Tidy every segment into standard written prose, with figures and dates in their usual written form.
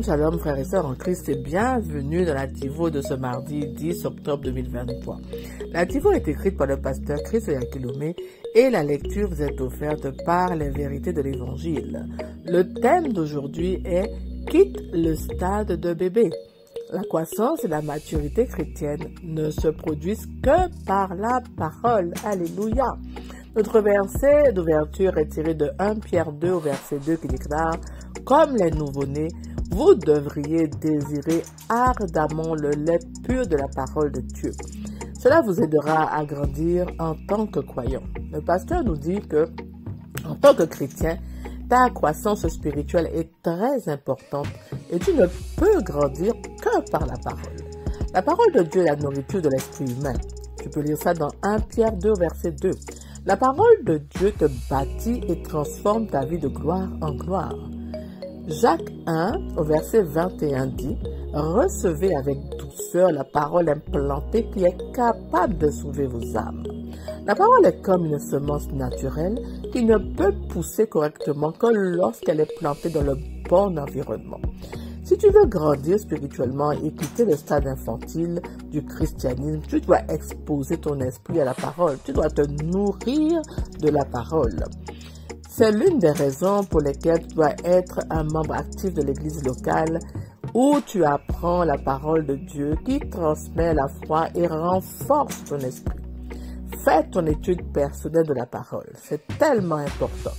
Shalom frères et sœurs en Christ et bienvenue dans la Tivo de ce mardi 10 octobre 2023. La Tivo est écrite par le pasteur Chris Oyakilome et la lecture vous est offerte par les vérités de l'Évangile. Le thème d'aujourd'hui est « Quitte le stade de bébé ». La croissance et la maturité chrétienne ne se produisent que par la parole. Alléluia. Notre verset d'ouverture est tiré de 1 Pierre 2 au verset 2 qui déclare « Comme les nouveau-nés, vous devriez désirer ardemment le lait pur de la parole de Dieu. Cela vous aidera à grandir en tant que croyant. » Le pasteur nous dit que, en tant que chrétien, ta croissance spirituelle est très importante et tu ne peux grandir que par la parole. La parole de Dieu est la nourriture de l'esprit humain. Tu peux lire ça dans 1 Pierre 2, verset 2. La parole de Dieu te bâtit et transforme ta vie de gloire en gloire. Jacques 1, au verset 21 dit « Recevez avec douceur la parole implantée qui est capable de sauver vos âmes. » La parole est comme une semence naturelle qui ne peut pousser correctement que lorsqu'elle est plantée dans le bon environnement. Si tu veux grandir spirituellement et quitter le stade infantile du christianisme, tu dois exposer ton esprit à la parole. Tu dois te nourrir de la parole. C'est l'une des raisons pour lesquelles tu dois être un membre actif de l'église locale où tu apprends la parole de Dieu qui transmet la foi et renforce ton esprit. Fais ton étude personnelle de la parole. C'est tellement important.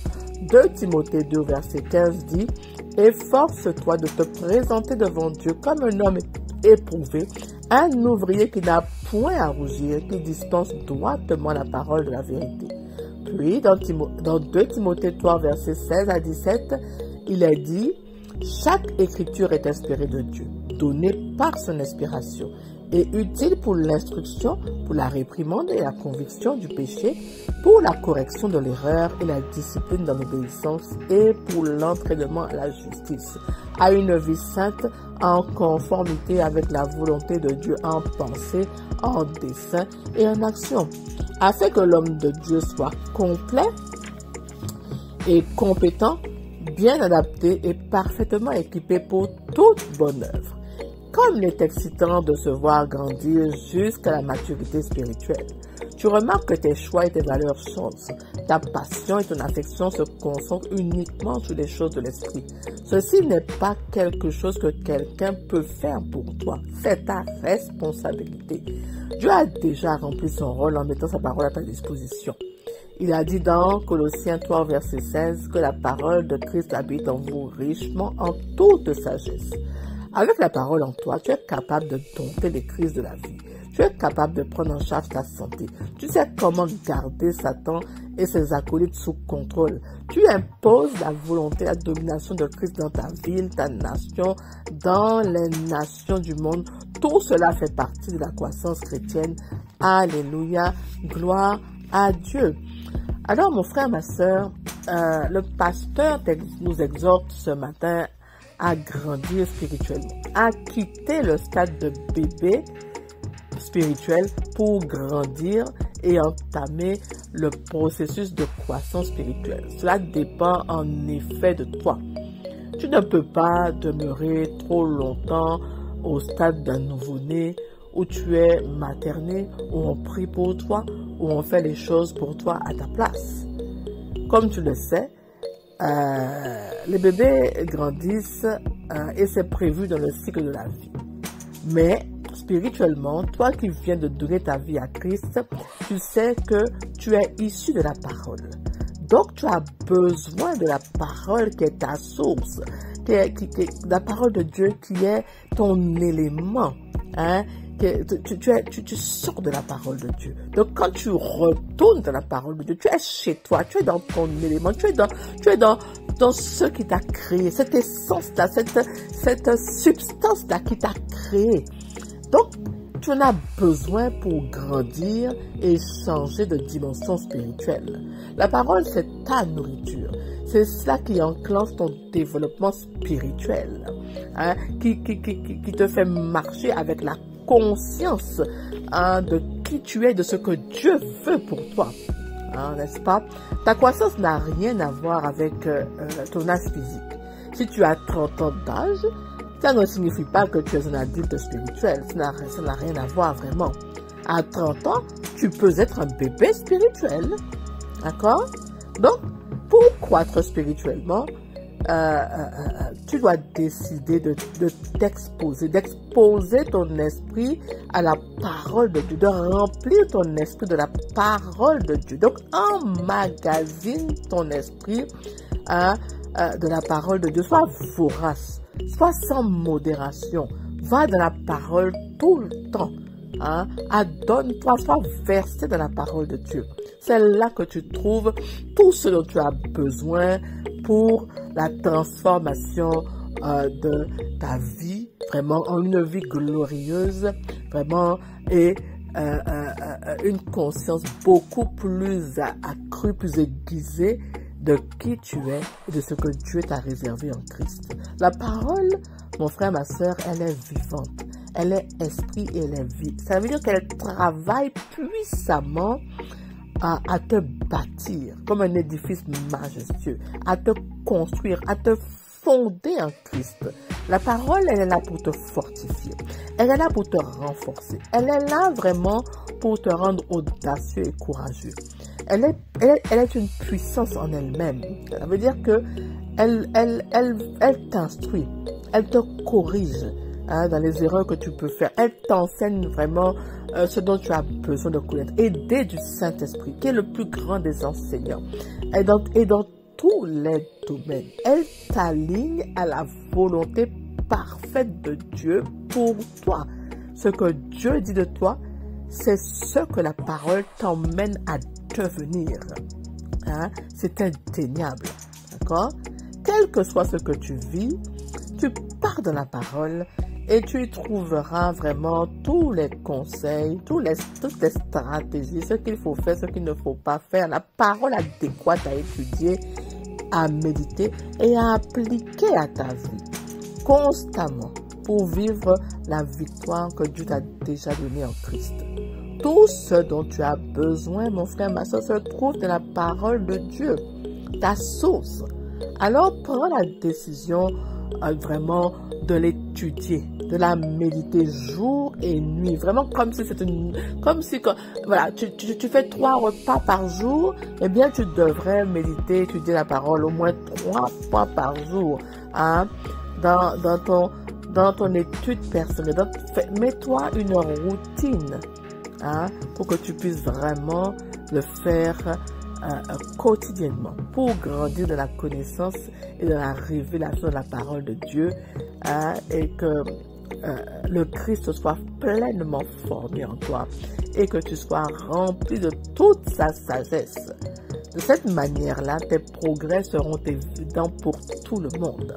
2 Timothée 2, verset 15 dit « Efforce-toi de te présenter devant Dieu comme un homme éprouvé, un ouvrier qui n'a point à rougir, qui dispense droitement la parole de la vérité. » Puis, dans 2 Timothée 3, versets 16 à 17, il est dit « Chaque écriture est inspirée de Dieu, donnée par son inspiration, et utile pour l'instruction, pour la réprimande et la conviction du péché, pour la correction de l'erreur et la discipline dans l'obéissance, et pour l'entraînement à la justice, à une vie sainte en conformité avec la volonté de Dieu en pensée, en dessein et en action, afin que l'homme de Dieu soit complet et compétent, bien adapté et parfaitement équipé pour toute bonne œuvre. Comme il est excitant de se voir grandir jusqu'à la maturité spirituelle, tu remarques que tes choix et tes valeurs changent. Ta passion et ton affection se concentrent uniquement sur les choses de l'esprit. Ceci n'est pas quelque chose que quelqu'un peut faire pour toi. C'est ta responsabilité. Dieu a déjà rempli son rôle en mettant sa parole à ta disposition. Il a dit dans Colossiens 3, verset 16 que la parole de Christ habite en vous richement en toute sagesse. Avec la parole en toi, tu es capable de dompter les crises de la vie. Tu es capable de prendre en charge ta santé. Tu sais comment garder Satan et ses acolytes sous contrôle. Tu imposes la volonté, la domination de Christ dans ta ville, ta nation, dans les nations du monde. Tout cela fait partie de la croissance chrétienne. Alléluia, gloire à Dieu. Alors mon frère, ma soeur, le pasteur nous exhorte ce matin à grandir spirituellement, à quitter le stade de bébé spirituel pour grandir et entamer le processus de croissance spirituelle. Cela dépend en effet de toi. Tu ne peux pas demeurer trop longtemps au stade d'un nouveau-né où tu es materné, où on prie pour toi, où on fait les choses pour toi à ta place. Comme tu le sais, les bébés grandissent et c'est prévu dans le cycle de la vie. Mais spirituellement, toi qui viens de donner ta vie à Christ, tu sais que tu es issu de la parole. Donc tu as besoin de la parole qui est ta source, la parole de Dieu qui est ton élément. Hein? Tu sors de la parole de Dieu. Donc quand tu retournes dans la parole de Dieu, tu es chez toi, tu es dans ton élément, tu es dans ce qui t'a créé, cette essence-là, cette substance-là qui t'a créé. Donc tu en as besoin pour grandir et changer de dimension spirituelle. La parole, c'est ta nourriture. C'est cela qui enclenche ton développement spirituel, hein, qui te fait marcher avec la conscience de qui tu es, de ce que Dieu veut pour toi, n'est-ce pas? Ta croissance n'a rien à voir avec ton âge physique. Si tu as 30 ans d'âge, Ça ne signifie pas que tu es un adulte spirituel. Ça n'a rien à voir vraiment. À 30 ans, tu peux être un bébé spirituel. D'accord? Donc, pour croître spirituellement, tu dois décider d'exposer ton esprit à la parole de Dieu, de remplir ton esprit de la parole de Dieu. Donc, emmagasine ton esprit de la parole de Dieu. Sois vorace, sois sans modération, va dans la parole tout le temps. Adonne-toi, sois versé dans la parole de Dieu. C'est là que tu trouves tout ce dont tu as besoin pour la transformation de ta vie, vraiment en une vie glorieuse, vraiment, et une conscience beaucoup plus accrue, plus aiguisée de qui tu es et de ce que Dieu t'a réservé en Christ. La parole, mon frère, ma soeur, elle est vivante. Elle est esprit et elle est vie. Ça veut dire qu'elle travaille puissamment à te bâtir comme un édifice majestueux, à te construire, à te fonder en Christ. La parole, elle est là pour te fortifier. Elle est là pour te renforcer. Elle est là vraiment pour te rendre audacieux et courageux. Elle est une puissance en elle-même. Ça veut dire que elle t'instruit, elle te corrige dans les erreurs que tu peux faire. Elle t'enseigne vraiment ce dont tu as besoin de connaître. Aidé du Saint-Esprit, qui est le plus grand des enseignants. Et dans tous les domaines, elle t'aligne à la volonté parfaite de Dieu pour toi. Ce que Dieu dit de toi, c'est ce que la parole t'emmène à devenir. C'est indéniable. D'accord? Quel que soit ce que tu vis, tu pars dans la parole et tu y trouveras vraiment tous les conseils, toutes les stratégies, ce qu'il faut faire, ce qu'il ne faut pas faire, la parole adéquate à étudier, à méditer et à appliquer à ta vie constamment pour vivre la victoire que Dieu t'a déjà donnée en Christ. Tout ce dont tu as besoin, mon frère, ma soeur, se trouve dans la parole de Dieu, ta source. Alors prends la décision vraiment de l'étudier, de la méditer jour et nuit, vraiment comme si c'était voilà, tu fais 3 repas par jour, eh bien tu devrais méditer, étudier la parole au moins 3 fois par jour, dans ton étude personnelle. Mets-toi une routine, pour que tu puisses vraiment le faire quotidiennement pour grandir de la connaissance et de la révélation de la parole de Dieu, et que le Christ soit pleinement formé en toi et que tu sois rempli de toute sa sagesse. De cette manière-là, tes progrès seront évidents pour tout le monde.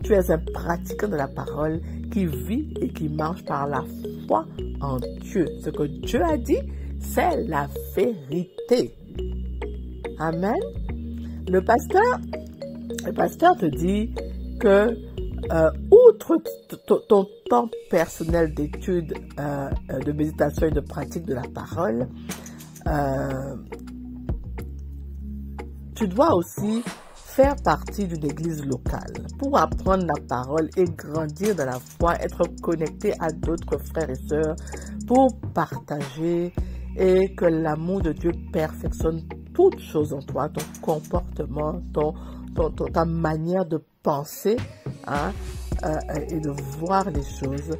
Tu es un pratiquant de la parole qui vit et qui marche par la foi en Dieu. Ce que Dieu a dit, c'est la vérité. Amen. Le pasteur te dit que outre ton temps personnel d'étude, de méditation et de pratique de la parole, tu dois aussi faire partie d'une église locale pour apprendre la parole et grandir dans la foi, être connecté à d'autres frères et sœurs pour partager et que l'amour de Dieu perfectionne toutes choses en toi, ton comportement, ta manière de penser, et de voir les choses,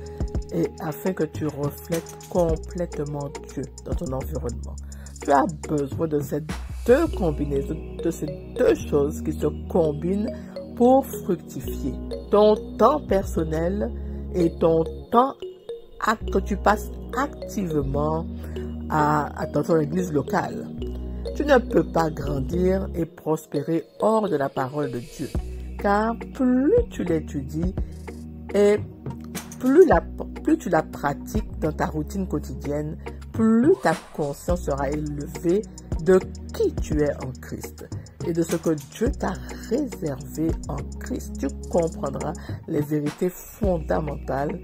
et afin que tu reflètes complètement Dieu dans ton environnement. Tu as besoin de ces deux combinaisons, de ces deux choses qui se combinent pour fructifier ton temps personnel et ton temps que tu passes activement dans ton église locale. Tu ne peux pas grandir et prospérer hors de la parole de Dieu, car plus tu l'étudies et plus tu la pratiques dans ta routine quotidienne, plus ta conscience sera élevée de qui tu es en Christ et de ce que Dieu t'a réservé en Christ. Tu comprendras les vérités fondamentales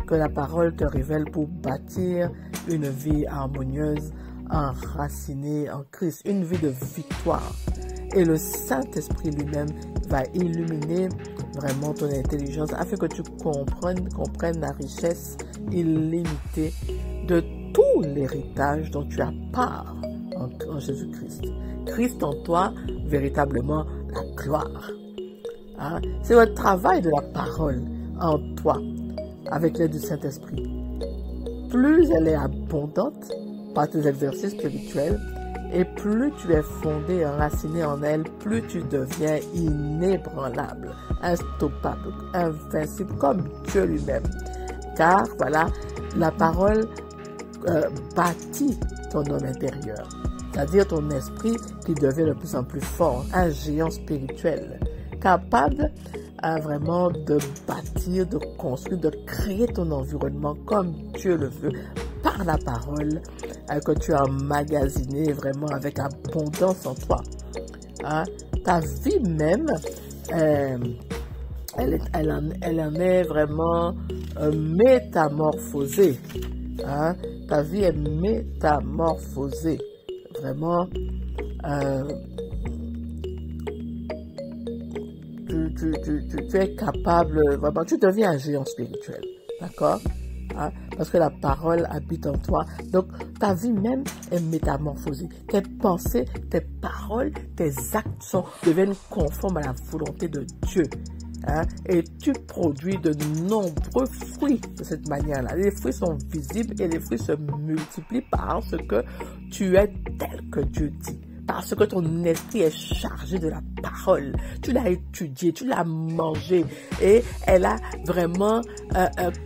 que la parole te révèle pour bâtir une vie harmonieuse, enracinée en Christ, une vie de victoire. Et le Saint-Esprit lui-même va illuminer vraiment ton intelligence afin que tu comprennes la richesse illimitée de tout l'héritage dont tu as part en Jésus-Christ. Christ en toi, véritablement la gloire. Hein? C'est le travail de la parole en toi, avec l'aide du Saint-Esprit. Plus elle est abondante par tes exercices spirituels, et plus tu es fondé et enraciné en elle, plus tu deviens inébranlable, instoppable, invincible, comme Dieu lui-même. Car, voilà, la parole bâtit ton homme intérieur, c'est-à-dire ton esprit qui devient de plus en plus fort, un géant spirituel, capable vraiment de bâtir, de construire, de créer ton environnement comme Dieu le veut, par la parole que tu as emmagasinée vraiment avec abondance en toi. Hein? Ta vie même, elle en est vraiment métamorphosée. Hein? Ta vie est métamorphosée. Vraiment, tu es capable, vraiment, tu deviens un géant spirituel. D'accord? Hein? Parce que la parole habite en toi. Donc, ta vie même est métamorphosée. Tes pensées, tes paroles, tes actes deviennent conformes à la volonté de Dieu. Hein? Et tu produis de nombreux fruits de cette manière-là. Les fruits sont visibles et les fruits se multiplient parce que tu es tel que Dieu dit. Parce que ton esprit est chargé de la parole. Tu l'as étudié, tu l'as mangé et elle a vraiment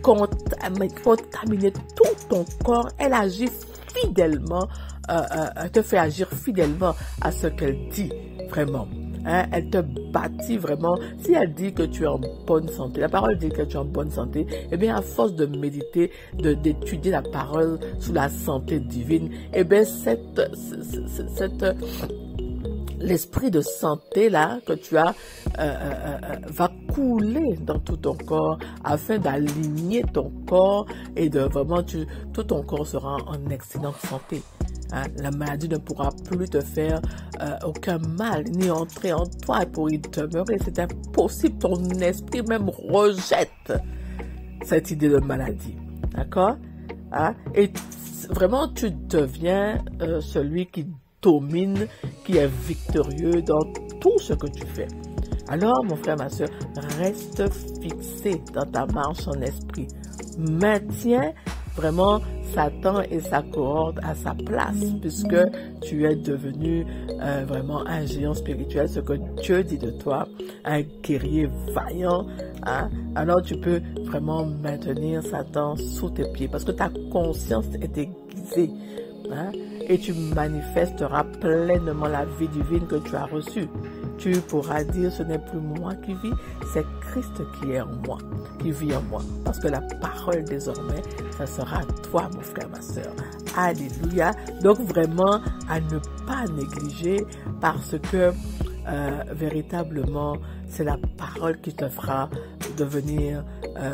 contaminé tout ton corps. Elle agit fidèlement, te fait agir fidèlement à ce qu'elle dit, vraiment. Hein, elle te bâtit vraiment. Si elle dit que tu es en bonne santé, la parole dit que tu es en bonne santé, eh bien à force de méditer, d'étudier la parole sous la santé divine, eh bien l'esprit de santé là que tu as va couler dans tout ton corps afin d'aligner ton corps et de vraiment tout ton corps sera en excellente santé. Hein, la maladie ne pourra plus te faire aucun mal, ni entrer en toi pour y demeurer. C'est impossible. Ton esprit même rejette cette idée de maladie. D'accord? Hein? Et vraiment, tu deviens celui qui domine, qui est victorieux dans tout ce que tu fais. Alors, mon frère, ma soeur, reste fixé dans ta marche en esprit. Maintiens vraiment Satan et sa cohorte à sa place, puisque tu es devenu vraiment un géant spirituel, ce que Dieu dit de toi, un guerrier vaillant. Hein? Alors tu peux vraiment maintenir Satan sous tes pieds, parce que ta conscience est aiguisée. Hein? Et tu manifesteras pleinement la vie divine que tu as reçue. Tu pourras dire, ce n'est plus moi qui vis, c'est Christ qui est en moi, qui vit en moi. Parce que la parole désormais, ça sera toi, mon frère, ma soeur. Alléluia. Donc vraiment, à ne pas négliger, parce que véritablement, c'est la parole qui te fera devenir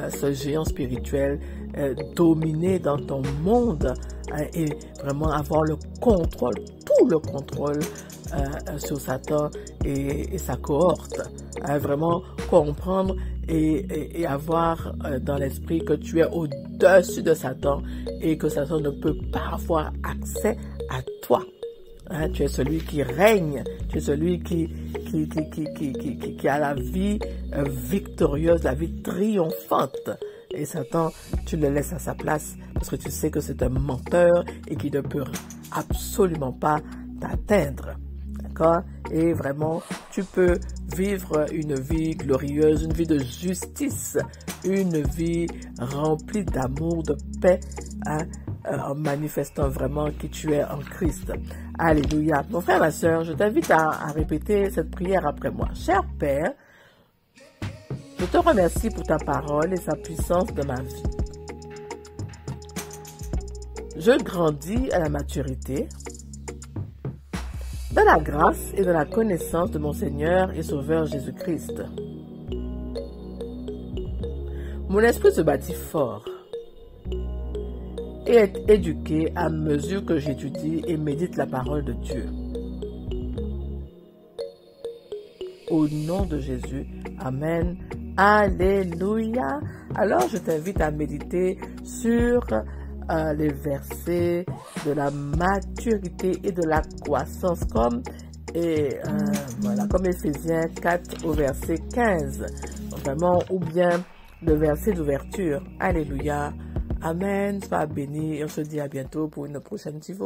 ce géant spirituel, dominer dans ton monde et vraiment avoir le contrôle, tout le contrôle sur Satan et sa cohorte. Vraiment comprendre et avoir dans l'esprit que tu es au-dessus de Satan et que Satan ne peut pas avoir accès à toi. Hein, tu es celui qui règne, tu es celui qui a la vie victorieuse, la vie triomphante. Et Satan, tu le laisses à sa place parce que tu sais que c'est un menteur et qu'il ne peut absolument pas t'atteindre. D'accord? Et vraiment, tu peux vivre une vie glorieuse, une vie de justice, une vie remplie d'amour, de paix, hein, en manifestant vraiment qui tu es en Christ. Alléluia. Mon frère, ma soeur, je t'invite à répéter cette prière après moi. Cher Père, je te remercie pour ta parole et sa puissance dans ma vie. Je grandis à la maturité, dans la grâce et dans la connaissance de mon Seigneur et Sauveur Jésus-Christ. Mon esprit se bâtit fort et est éduqué à mesure que j'étudie et médite la parole de Dieu. Au nom de Jésus, Amen, Alléluia. Alors, je t'invite à méditer sur les versets de la maturité et de la croissance comme Éphésiens 4 au verset 15. Vraiment, ou bien le verset d'ouverture. Alléluia. Amen. Sois béni et on se dit à bientôt pour une prochaine Tivo.